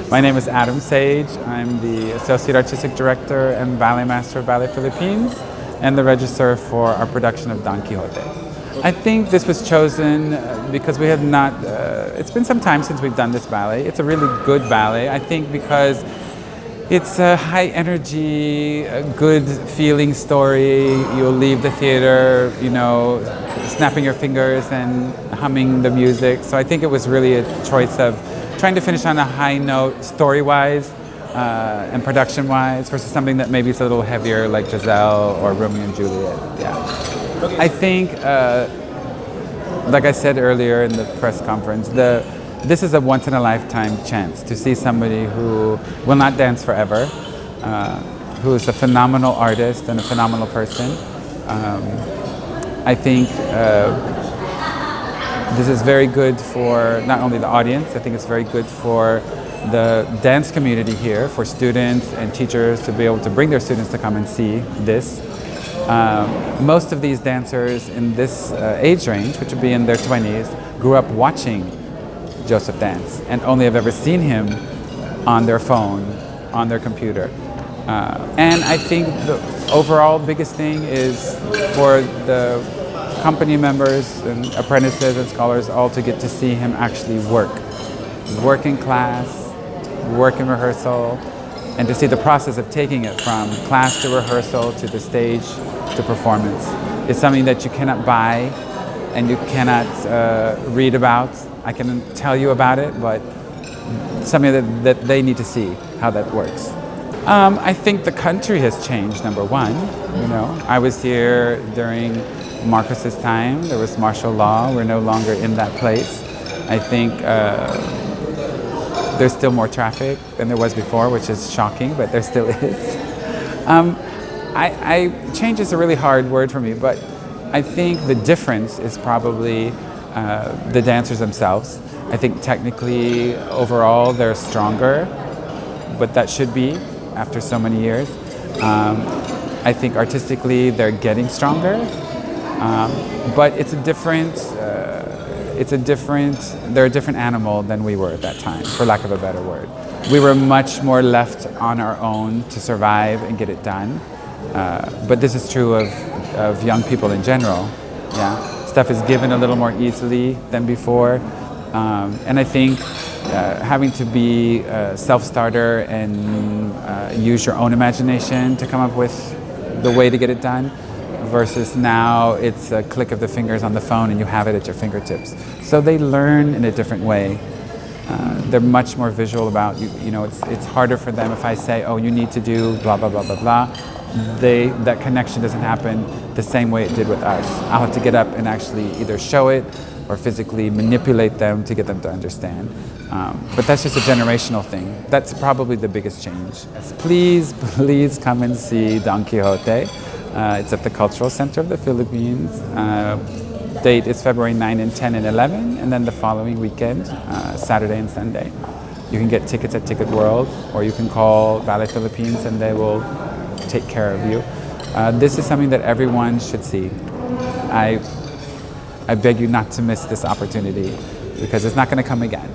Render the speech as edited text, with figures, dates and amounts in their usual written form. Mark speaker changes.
Speaker 1: My name is Adam Sage. I'm the Associate Artistic Director and Ballet Master of Ballet Philippines and the regisseur for our production of Don Quixote. I think this was chosen because we have not, it's been some time since we've done this ballet. It's a really good ballet, I think, because it's a high energy, a good feeling story. You'll leave the theater, you know, snapping your fingers and humming the music. So I think it was really a choice of trying to finish on a high note story-wise and production-wise versus something that maybe is a little heavier like Giselle or Romeo and Juliet. Yeah.
Speaker 2: Okay.
Speaker 1: I think, like I said earlier in the press conference, this is a once-in-a-lifetime chance to see somebody who will not dance forever, who is a phenomenal artist and a phenomenal person. I think this is very good for not only the audience, I think it's very good for the dance community here, for students and teachers to be able to bring their students to come and see this. Most of these dancers in this age range, which would be in their 20s, grew up watching Joseph dance and only have ever seen him on their phone, on their computer. And I think the overall biggest thing is for the company members and apprentices and scholars all to get to see him actually work in class, work in rehearsal, and to see the process of taking it from class to rehearsal to the stage to performance. It's something that you cannot buy and you cannot read about. I can tell you about it, but something that they need to see how that works. I think the country has changed, number one. You know, I was here during Marcos's time. There was martial law. We're no longer in that place. I think there's still more traffic than there was before, which is shocking, but there still is. Change is a really hard word for me, but I think the difference is probably the dancers themselves. I think technically, overall, they're stronger, but that should be after so many years. I think artistically, they're getting stronger, but they're a different animal than we were at that time, for lack of a better word. We were much more left on our own to survive and get it done. But this is true of young people in general. Yeah, stuff is given a little more easily than before, and I think having to be a self-starter and use your own imagination to come up with the way to get it done, versus now it's a click of the fingers on the phone and you have it at your fingertips. So they learn in a different way. They're much more visual about you know. It's harder for them if I say, oh, you need to do blah blah blah blah blah. That connection doesn't happen the same way it did with us. I'll have to get up and actually either show it or physically manipulate them to get them to understand. But that's just a generational thing. That's probably the biggest change. Please come and see Don Quixote. It's at the Cultural Center of the Philippines. Date is February 9 and 10 and 11, and then the following weekend, Saturday and Sunday. You can get tickets at Ticket World, or you can call Ballet Philippines and they will take care of you. This is something that everyone should see. I beg you not to miss this opportunity because it's not going to come again.